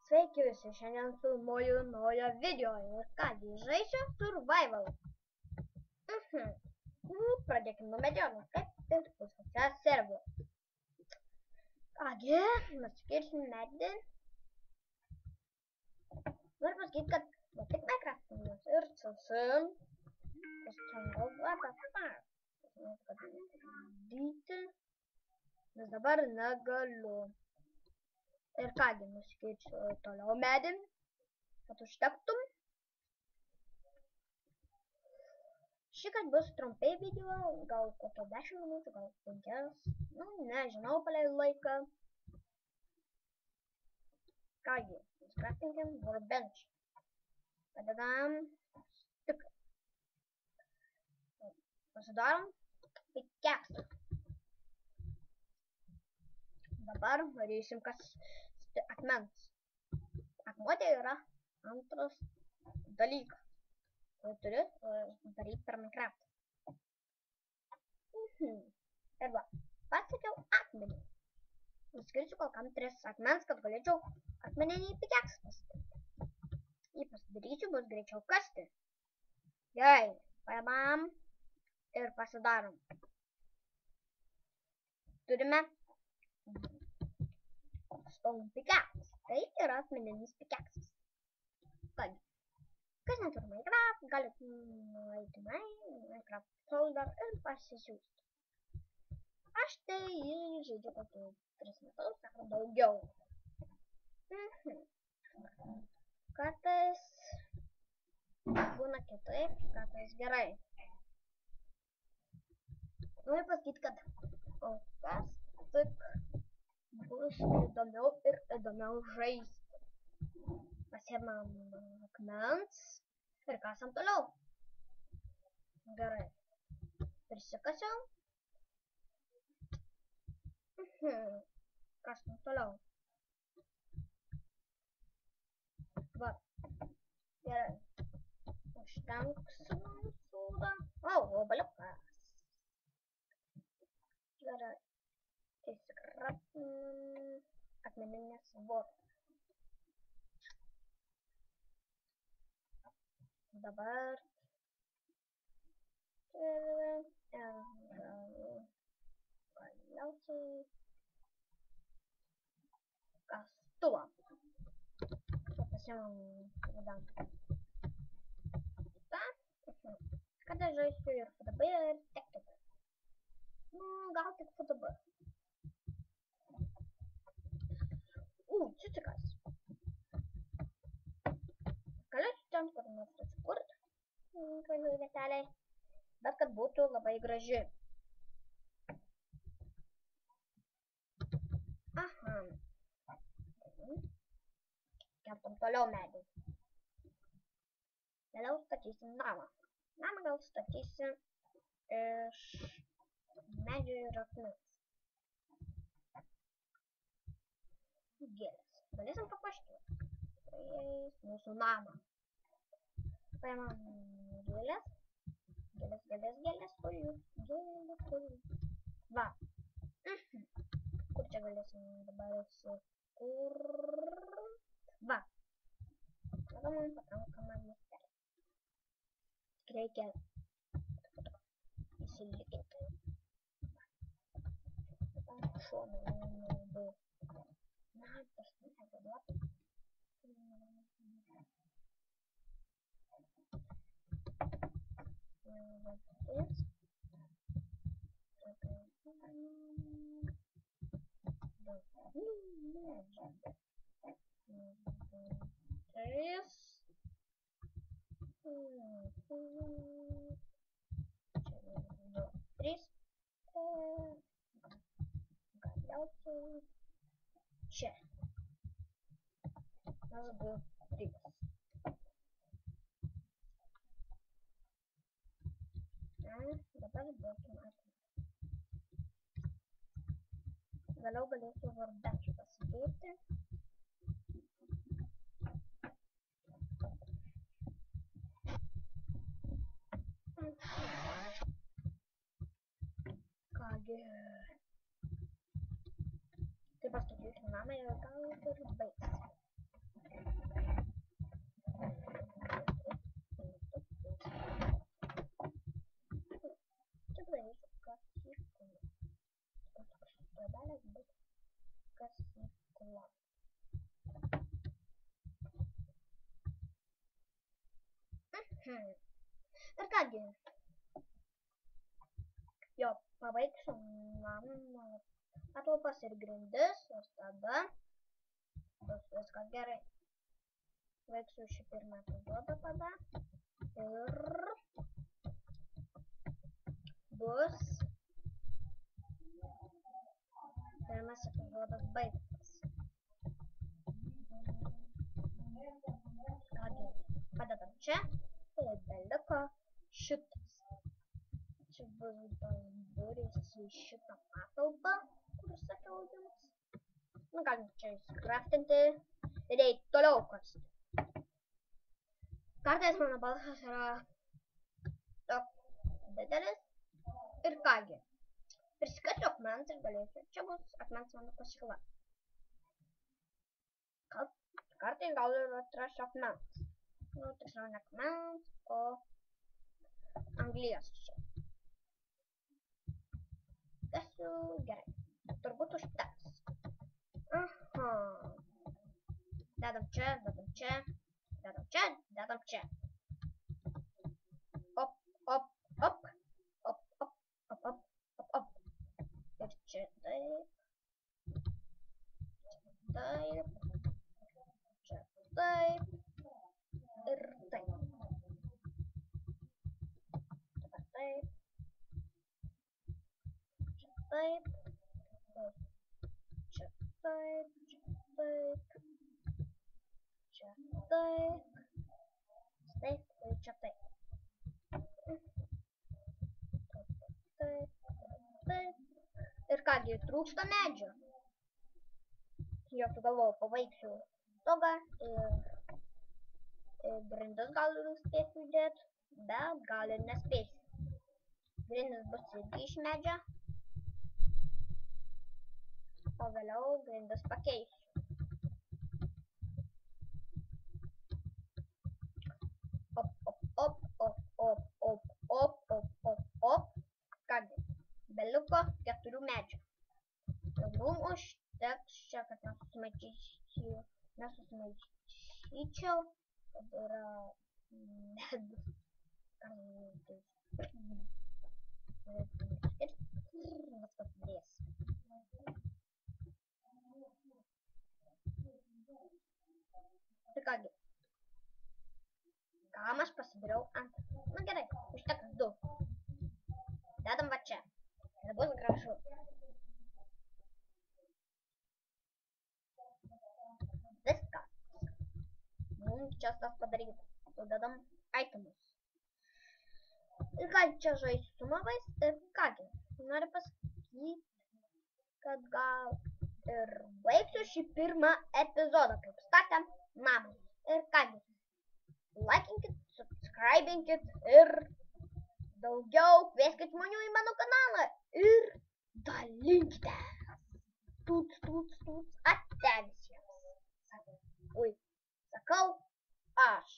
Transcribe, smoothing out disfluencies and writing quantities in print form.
Sveiki visi, šiandien filmuoju naują video ir kągi žaisiu survival. Pradėkime nuo medienos, kaip ir visose servų. Kągi, nuskirsim medį. Noriu pasakyti, kad ne tik Minecraftinis ir CSM. Nes dabar negaliu. Ir kągi, nuskirsiu toliau medį, kad užtektum. Šįkart bus trumpai video, gal kokio 10 minučių, gal 5. Nu, nežinau, paleidau laiką. Kągi, skrapinkim workbench. Padedam stiklą. Pasidarom pickaxe. Dabar varysim kasti akmens. Akmuo tai yra antras dalykas, kurį turi daryti per Minecraft. Ir va, pasiekiau akmenį. Nuskirsiu kol kam 3 akmens, kad galėčiau akmeninį pickaxe pasidaryti. Jį pasidarysiu, bus greičiau kasti. Gerai, paimam ir pasidarom. Turime stone pickaxe. Tai yra akmeninis pickaxes. Kągi, kas neturi Minecraft, galite nueiti Minecraft folder ir pasisiųsti. Aš tai jį žaidžiu kokį 3 metus, ar daugiau. Kartais būna kitaip, kartais gerai. Noriu pasakyti, kad kol kas tik bus įdomiau ir įdomiau žaisti. Pasiemam akmens ir kasam toliau. Gerai. Prisikasiau. Kasam toliau. Va. Gerai. Užtenksime sūdą. Obaliukas. Gerai. Įsikrapinam akmeninės voras. Dabar galiausiai kastuvą. Pasiemam vadam. Kada žaisiu ir FTB ir TikTok. Gal tik FTB. Cicikas. Galėčiau ten kur nors susikurt gražiai vieteliai, bet kad būtų labai graži. Kertam toliau medį. Vėliau statysim namą. Namą gal statysim iš medžio ir akmens. Gėlės. Galėsim papuošti mūsų namą. Paimam gėlės. Gėlės. Va. Kur čia galėsim dabar įsikurt? Va. Tada mums pakankamai miestelį. Reikia įsilikinti. Šoną naudau. Tas nepaduoti. Galiausiai čia. Nas buvo 3. Dabar duokim akmenį. Vėliau galėsiu workbench pasidėti. Kągi. Tai pastatysiu namą ir gal ir baigsiu. Ir kągi, jo pabaigsiu namo patalpas ir grindis, ir tada bus viskas gerai. Baigsiu šį pirmą epizodą tada ir bus pirmas epizodas baigtas. Kągi, padedam čia ir beliko šitas. Čia bus durys į šitą patalpą, kur sakiau jums. Nu, galim čia įskraftinti ir eiti toliau kasti. Kartais mano balsas yra toks didelis ir kągi. Prisikasiu akmens ir galėsiu. Čia bus akmens mano pasikla. Kartais gal ir atrasiu akmens. Nu, tiksliau ne akmens, o anglies čia. Kasiu gerai. Turbūt užteks. Aha. Dedam čia, dedam čia. Dedam čia, dedam čia. Op, op, op. Op, op, op, op, op, op. Ir čia taip. Taip. Čia taip. Ir taip. Dabar taip. Čia taip. Čia taip. Čia taip. Čia taip. Taip ir čia taip. Taip. Taip. Ir kągi, trūksta medžio. Jo sugalvojau, pabaigsiu stogą ir grindis gal ir spėsiu įdėti, bet gal ir nespėsiu. Grindis bus irgi iš medžio, o vėliau grindis pakeisiu. Op, op, op, op, op, op, op, op, op, op. Kągi, beliko 4 medžių. Ir mums užteks čia, kad nesusimaišyčiau, kad yra medus. Ir viskas dės. Ir kągi, kam aš pasidariau antrą. Nu gerai, užteks 2. Dedam va čia. Ir bus gražu. Viskas. Mums čia tas padaryta. Sudedam itemus. Ir ką čia žaisiu su mavais. Ir kągi, noriu pasakyti, kad gal ir baigsiu šį pirmą epizodą, kaip statėm namą. Ir kągi, laikinkit, subscribinkit ir daugiau kvieskit žmonių į mano kanalą ir dalinkite. Tuts, tuts, tuts, ate visiems. Ui, sakau aš.